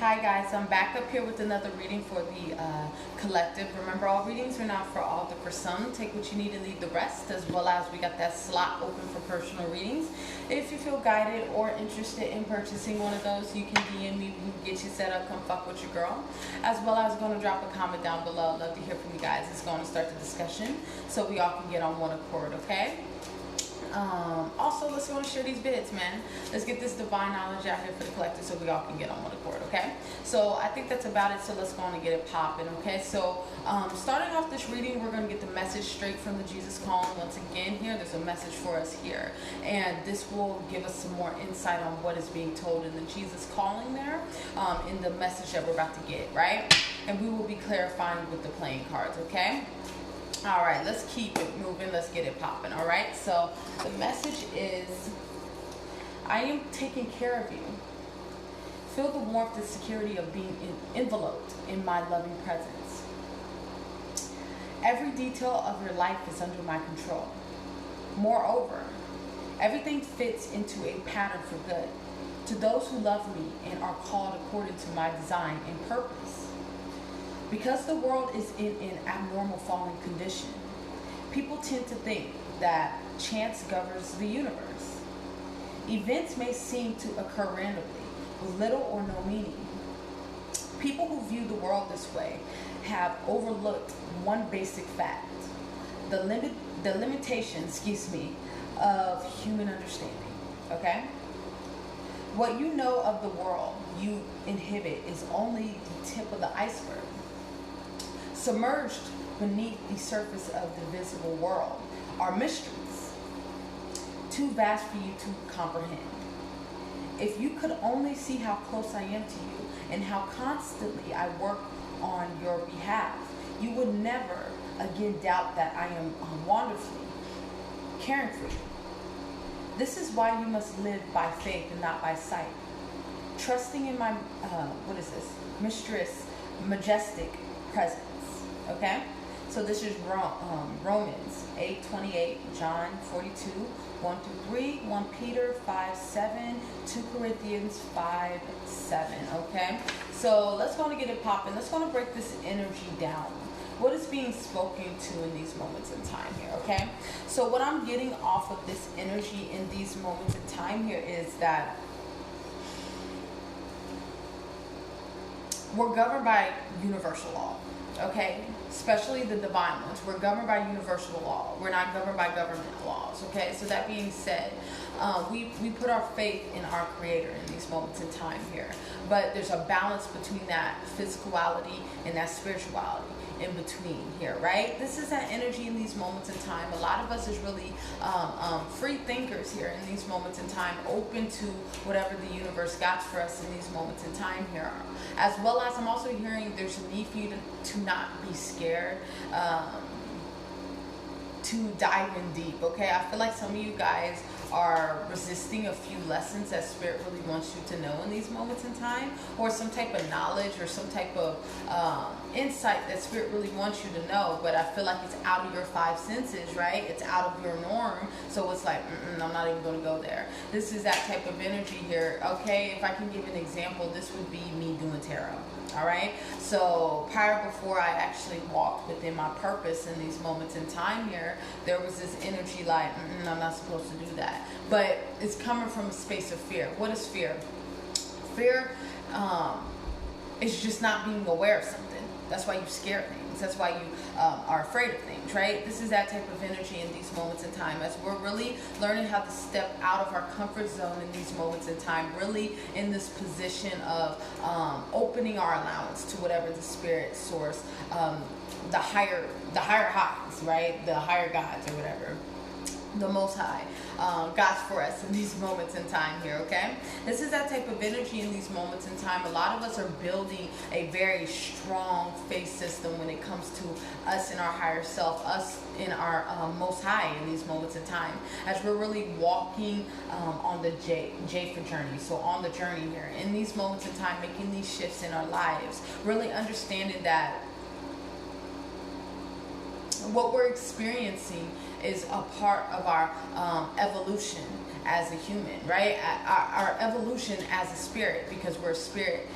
Hi guys, I'm back up here with another reading for the collective. Remember, all readings are not for all, they're for some. Take what you need and leave the rest, as well as we got that slot open for personal readings. If you feel guided or interested in purchasing one of those, you can DM me, we can get you set up, come fuck with your girl. As well as going to drop a comment down below. I'd love to hear from you guys. It's going to start the discussion so we all can get on one accord, okay? Also, let's go and share these bids, man. Let's get this divine knowledge out here for the collective so we all can get on one accord, okay? So I think that's about it, so let's go on and get it popping, okay? So starting off this reading, we're going to get the message straight from the Jesus calling. Once again here, there's a message for us here, and this will give us some more insight on what is being told in the Jesus calling there, in the message that we're about to get, right? And we will be clarifying with the playing cards, okay? All right, let's keep it moving. Let's get it popping, all right? So the message is, I am taking care of you. Feel the warmth and security of being enveloped in my loving presence. Every detail of your life is under my control. Moreover, everything fits into a pattern for good to those who love me and are called according to my design and purpose. Because the world is in an abnormal falling condition, people tend to think that chance governs the universe. Events may seem to occur randomly, with little or no meaning. People who view the world this way have overlooked one basic fact: the limitation, of human understanding. Okay? What you know of the world you inhabit is only the tip of the iceberg. Submerged beneath the surface of the visible world are mysteries, too vast for you to comprehend. If you could only see how close I am to you and how constantly I work on your behalf, you would never again doubt that I am wonderfully caring for you. This is why you must live by faith and not by sight, trusting in my, majestic presence. Okay, so this is Romans 8:28, John 42, 1-3, 1 Peter 5:7, 2 Corinthians 5:7. Okay, so let's go and get it popping. Let's go and break this energy down. What is being spoken to in these moments in time here? Okay, so what I'm getting off of this energy in these moments in time here is that we're governed by universal law. Okay, especially the divine ones. We're governed by universal law. We're not governed by government laws. Okay, so that being said, we put our faith in our Creator in these moments in time here. But there's a balance between that physicality and that spirituality in between here, right? This is that energy in these moments in time. A lot of us is really free thinkers here in these moments in time, open to whatever the universe got for us in these moments in time here. As well as I'm also hearing there's a need for you to not be scared, to dive in deep, okay? I feel like some of you guys are resisting a few lessons that Spirit really wants you to know in these moments in time, or some type of knowledge or some type of insight that Spirit really wants you to know, but I feel like it's out of your five senses, right? It's out of your norm, so it's like, I'm not even going to go there. This is that type of energy here, okay? If I can give an example, this would be me doing tarot. All right, so before I actually walked within my purpose in these moments in time here, there was this energy like, I'm not supposed to do that. But it's coming from a space of fear. What is fear? Fear is just not being aware of something. That's why you scare things. That's why you are afraid of things, right? This is that type of energy in these moments in time, as we're really learning how to step out of our comfort zone in these moments in time, really in this position of opening our allowance to whatever the spirit source, the higher highs, right? The higher gods or whatever, the Most High God's for us in these moments in time here, okay? This is that type of energy in these moments in time. A lot of us are building a very strong faith system when it comes to us in our higher self, us in our Most High in these moments in time, as we're really walking on the J for journey. So on the journey here, in these moments in time, making these shifts in our lives, really understanding that what we're experiencing is a part of our evolution as a human, right? Our evolution as a spirit, because we're a spirit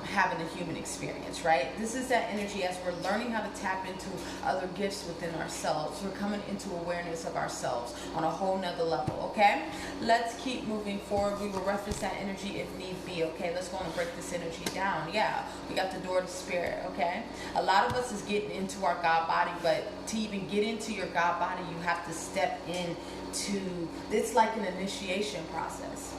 having a human experience, right? This is that energy as we're learning how to tap into other gifts within ourselves. We're coming into awareness of ourselves on a whole nother level, okay? Let's keep moving forward. We will reference that energy if need be, okay? Let's go and break this energy down. Yeah, we got the door to spirit, okay? A lot of us is getting into our God body, but to even get into your God body, you have to step into, it's like an initiation process.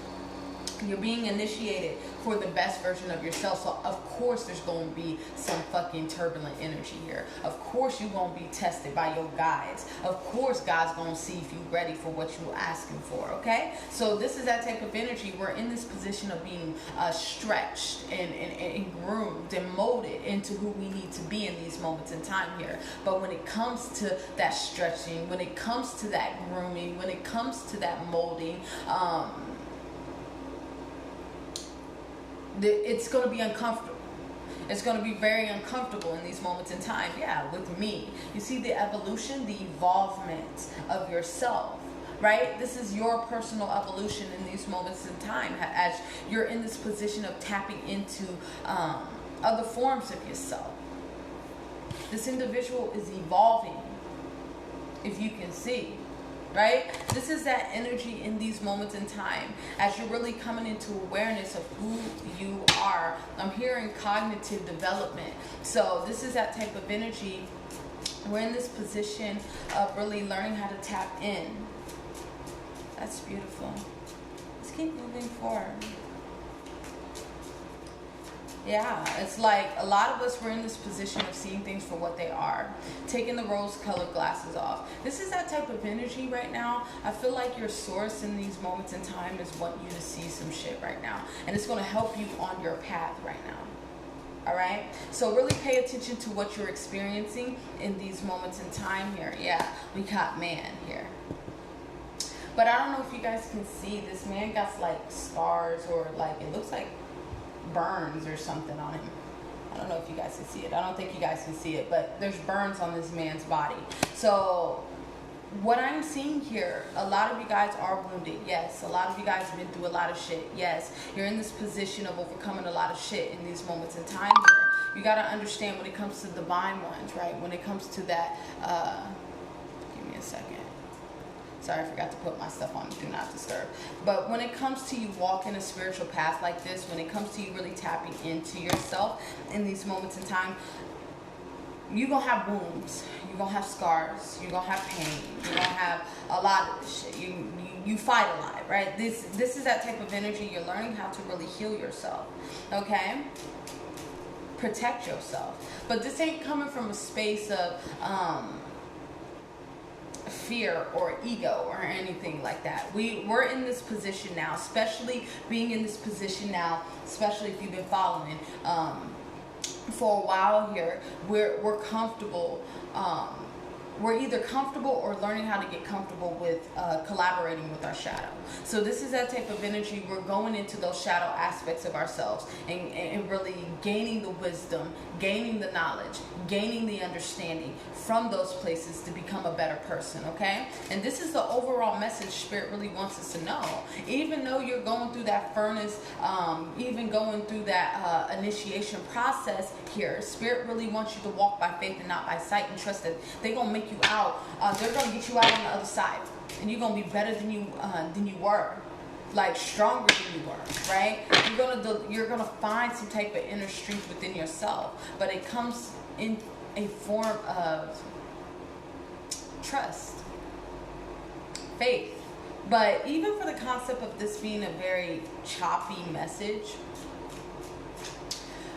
You're being initiated for the best version of yourself. So of course there's going to be some fucking turbulent energy here. Of course you're going to be tested by your guides. Of course God's going to see if you're ready for what you're asking for, okay? So this is that type of energy. We're in this position of being stretched and groomed and molded into who we need to be in these moments in time here. But when it comes to that stretching, when it comes to that grooming, when it comes to that molding, it's going to be uncomfortable. It's going to be very uncomfortable in these moments in time. Yeah, with me. You see the evolution, the evolvement of yourself, right? This is your personal evolution in these moments in time as you're in this position of tapping into other forms of yourself. This individual is evolving, if you can see. Right? This is that energy in these moments in time as you're really coming into awareness of who you are. I'm hearing cognitive development. So this is that type of energy. We're in this position of really learning how to tap in. That's beautiful. Let's keep moving forward. Yeah, it's like a lot of us were in this position of seeing things for what they are, taking the rose-colored glasses off. This is that type of energy right now. I feel like your source in these moments in time is wanting you to see some shit right now, and it's going to help you on your path right now. All right, so really pay attention to what you're experiencing in these moments in time here. Yeah, we got man here. But I don't know if you guys can see, this man got like scars, or like it looks like burns or something on him. I don't know if you guys can see it. I don't think you guys can see it, but there's burns on this man's body. So what I'm seeing here, a lot of you guys are wounded. Yes. A lot of you guys have been through a lot of shit. Yes. You're in this position of overcoming a lot of shit in these moments in time here. You got to understand when it comes to divine ones, right? When it comes to that, give me a second. Sorry, I forgot to put my stuff on Do Not Disturb. But when it comes to you walking a spiritual path like this, when it comes to you really tapping into yourself in these moments in time, you're going to have wounds. You're going to have scars. You're going to have pain. You're going to have a lot of this shit. You fight a lot, right? This is that type of energy. You're learning how to really heal yourself, okay? Protect yourself. But this ain't coming from a space of fear or ego or anything like that. We're in this position now, especially being in this position now, especially if you've been following for a while here. We're comfortable. We're either comfortable or learning how to get comfortable with collaborating with our shadow. So this is that type of energy. We're going into those shadow aspects of ourselves and really gaining the wisdom, gaining the knowledge, gaining the understanding from those places to become a better person, okay? And this is the overall message Spirit really wants us to know. Even though you're going through that furnace, even going through that initiation process here, Spirit really wants you to walk by faith and not by sight, and trust that they're going to make you out. They're going to get you out on the other side, and you're going to be better than you were, like stronger than you were, right? You're gonna find some type of inner strength within yourself, but it comes in a form of trust, faith. But even for the concept of this being a very choppy message,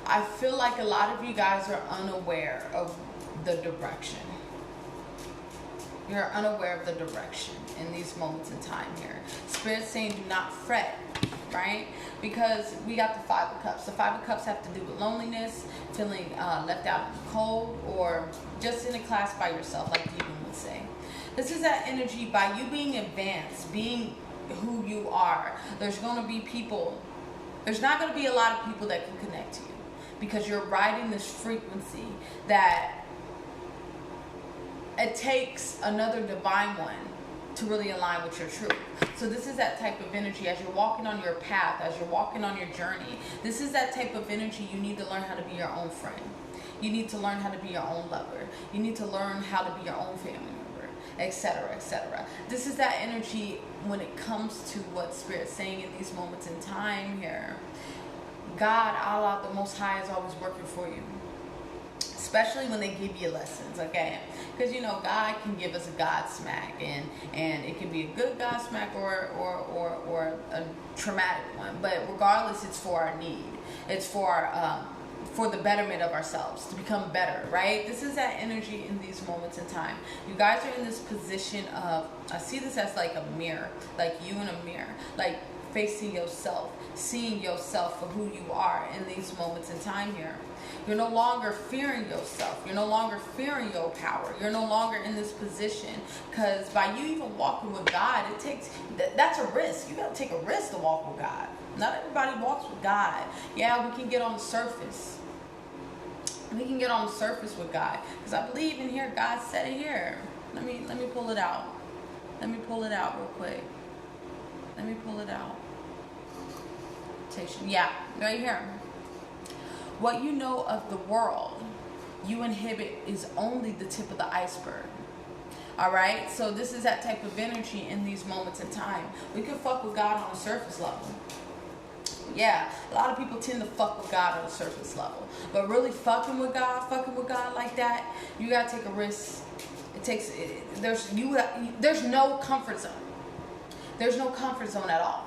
I feel like a lot of you guys are unaware of the direction. You're unaware of the direction in these moments in time here. Spirit's saying do not fret, right? Because we got the Five of Cups. The Five of Cups have to do with loneliness, feeling left out in the cold, or just in a class by yourself, like Demon would say. This is that energy. By you being advanced, being who you are, there's going to be people, there's not going to be a lot of people that can connect to you, because you're riding this frequency that it takes another divine one to really align with your truth. So this is that type of energy as you're walking on your path, as you're walking on your journey. This is that type of energy. You need to learn how to be your own friend. You need to learn how to be your own lover. You need to learn how to be your own family member, etc., etc. This is that energy when it comes to what Spirit's saying in these moments in time here. God, Allah, the Most High, is always working for you. Especially when they give you lessons, okay? Because, you know, God can give us a God smack, and it can be a good God smack or a traumatic one. But regardless, it's for our need. It's for the betterment of ourselves, to become better, right? This is that energy in these moments in time. You guys are in this position of, I see this as like a mirror, like you in a mirror, like facing yourself, seeing yourself for who you are in these moments in time here. You're no longer fearing yourself. You're no longer fearing your power. You're no longer in this position, because by you even walking with God, it takes, that's a risk. You got to take a risk to walk with God. Not everybody walks with God. Yeah, we can get on the surface. We can get on the surface with God, because I believe in here, God said it here. Let me pull it out. Let me pull it out real quick. Let me pull it out. Yeah, right here. What you know of the world you inhibit is only the tip of the iceberg. All right? So this is that type of energy in these moments in time. We can fuck with God on a surface level. Yeah, a lot of people tend to fuck with God on a surface level. But really fucking with God like that, you got to take a risk. It takes, there's no comfort zone. There's no comfort zone at all.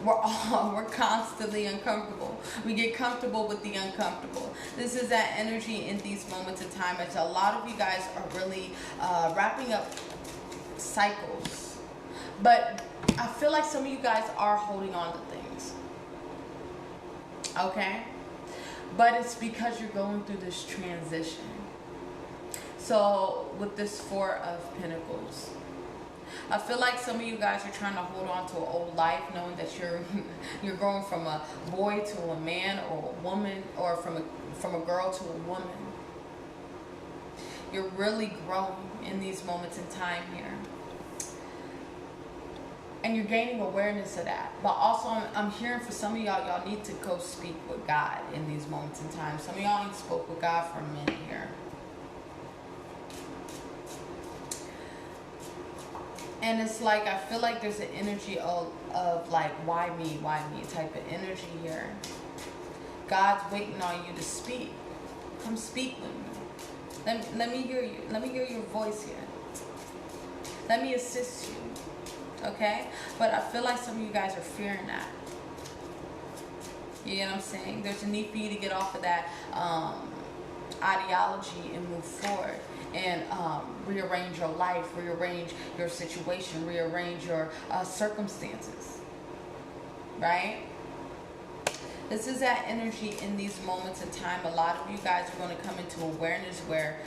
We're constantly uncomfortable. We get comfortable with the uncomfortable. This is that energy in these moments of time. As a lot of you guys are really wrapping up cycles. But I feel like some of you guys are holding on to things. Okay? But it's because you're going through this transition. So with this Four of Pentacles, I feel like some of you guys are trying to hold on to an old life, knowing that you're going from a boy to a man, or a woman, or from a girl to a woman. You're really growing in these moments in time here. And you're gaining awareness of that. But also, I'm hearing for some of y'all need to go speak with God in these moments in time. Some of y'all ain't spoke with God for a minute here. And it's like, I feel like there's an energy of like, why me type of energy here. God's waiting on you to speak. Come speak with me. Let me hear you. Let me hear your voice here. Let me assist you. Okay? But I feel like some of you guys are fearing that. You know what I'm saying? There's a need for you to get off of that ideology and move forward. And rearrange your life, rearrange your situation, rearrange your circumstances. Right? This is that energy in these moments in time. A lot of you guys are going to come into awareness where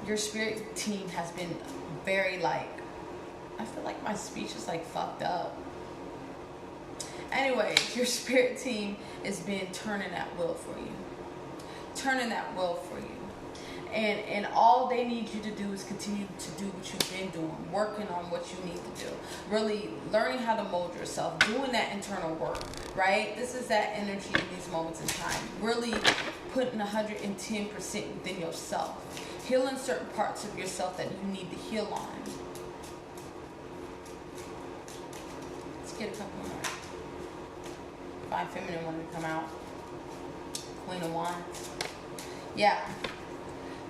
your spirit team has been very like, I feel like my speech is like fucked up. Anyway, your spirit team has been turning that wheel for you. Turning that wheel for you. And all they need you to do is continue to do what you've been doing, working on what you need to do, really learning how to mold yourself, doing that internal work, right? This is that energy in these moments in time, really putting 110% within yourself, healing certain parts of yourself that you need to heal on. Let's get a couple more. Fine feminine one to come out. Queen of Wands. Yeah.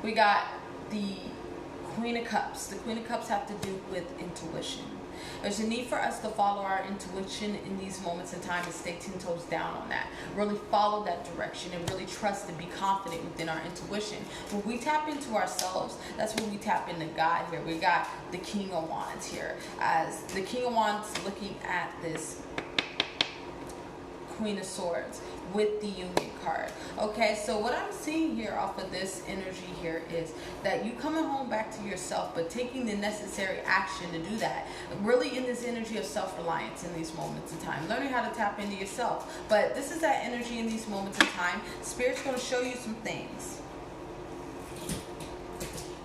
We got the Queen of Cups. The Queen of Cups have to do with intuition. There's a need for us to follow our intuition in these moments in time and stay 10 toes down on that. Really follow that direction and really trust and be confident within our intuition. When we tap into ourselves, that's when we tap into God here. We got the King of Wands here. As the King of Wands looking at this Queen of Swords with the Union card. Okay, so what I'm seeing here off of this energy here is that you coming home back to yourself, but taking the necessary action to do that. Really in this energy of self-reliance in these moments in time. Learning how to tap into yourself. But this is that energy in these moments in time. Spirit's going to show you some things.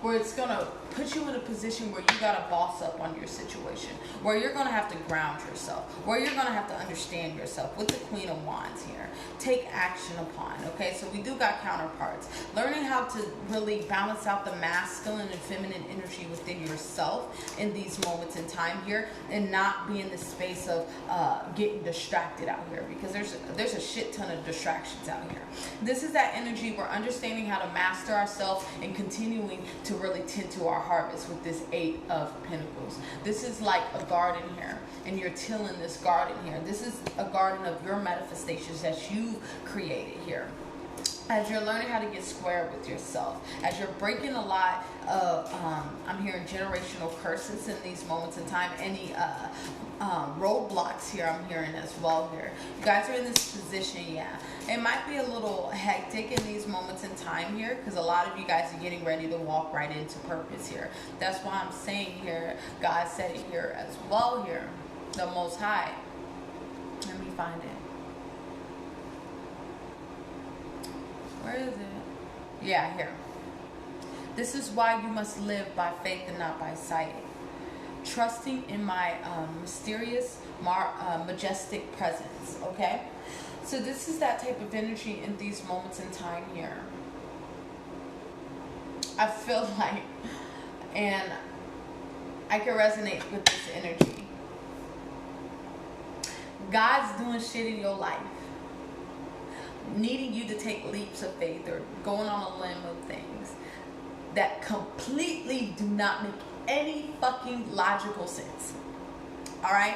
where it's going to put you in a position where you got to boss up on your situation, where you're going to have to ground yourself, where you're going to have to understand yourself with the Queen of Wands here. Take action upon, okay? So we do got counterparts. Learning how to really balance out the masculine and feminine energy within yourself in these moments in time here, and not be in the space of getting distracted out here, because there's a shit ton of distractions out here. This is that energy where understanding how to master ourselves and continuing to really tend to our harvest with this 8 of Pentacles. This is like a garden here, and you're tilling this garden here. This is a garden of your manifestations that you've created here. As you're learning how to get square with yourself, as you're breaking a lot of, I'm hearing generational curses in these moments in time, any roadblocks here I'm hearing as well here. You guys are in this position, yeah. It might be a little hectic in these moments in time here, because a lot of you guys are getting ready to walk right into purpose here. That's why I'm saying here, God said it here as well here, the Most High. Let me find it. Where is it? Yeah, here. This is why you must live by faith and not by sight. Trusting in my mysterious, majestic presence, okay? So this is that type of energy in these moments in time here. I feel like, and I can resonate with this energy. God's doing shit in your life, needing you to take leaps of faith or going on a limb of things that completely do not make any fucking logical sense. All right?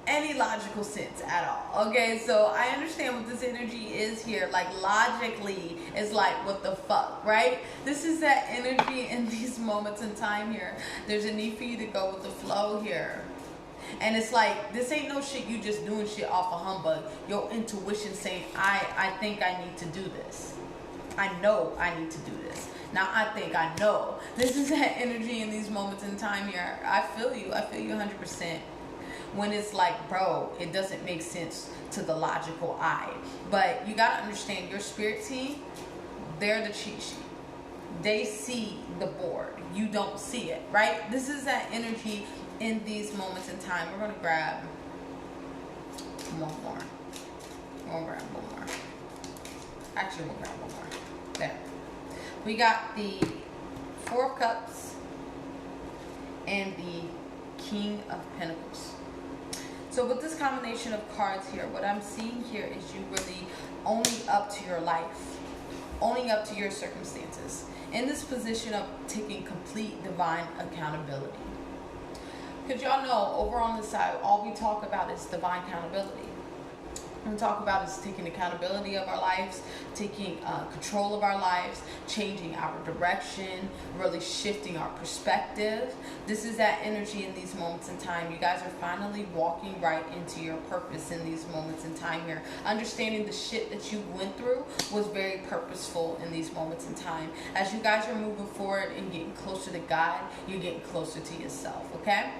Any logical sense at all. Okay, so I understand what this energy is here. Like, logically, it's like, what the fuck, right? This is that energy in these moments in time here. There's a need for you to go with the flow here. And it's like, this ain't no shit you just doing shit off a humbug. Your intuition saying, I think I need to do this. I know I need to do this. Now I think I know. This is that energy in these moments in time here. I feel you 100%. When it's like, bro, it doesn't make sense to the logical eye. But you gotta understand, your spirit team, they're the cheat sheet. They see the board. You don't see it, right? This is that energy in these moments in time. We're gonna grab one more. We'll grab one more. Actually, we'll grab one more. There. We got the 4 of Cups and the King of Pentacles. So with this combination of cards here, what I'm seeing here is you really owning up to your life, owning up to your circumstances, in this position of taking complete divine accountability. Because y'all know, over on this side, all we talk about is divine accountability. What we talk about is taking accountability of our lives, taking control of our lives, changing our direction, really shifting our perspective. This is that energy in these moments in time. You guys are finally walking right into your purpose in these moments in time here. Understanding the shit that you went through was very purposeful in these moments in time. As you guys are moving forward and getting closer to God, you're getting closer to yourself, okay?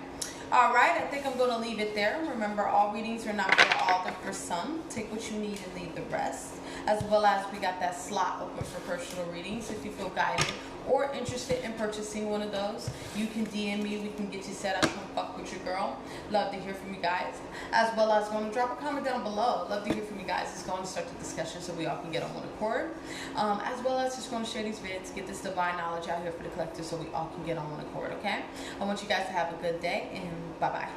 All right, I think I'm going to leave it there. Remember, all readings are not for all, they're for some. Take what you need and leave the rest. As well as we got that slot open for personal readings. If you feel guided or interested in purchasing one of those, you can DM me. We can get you set up. Come fuck with your girl. Love to hear from you guys. As well as going to drop a comment down below. Love to hear from you guys. It's going to start the discussion so we all can get on one accord. As well as just going to share these vids, get this divine knowledge out here for the collective so we all can get on one accord, okay? I want you guys to have a good day, and bye-bye.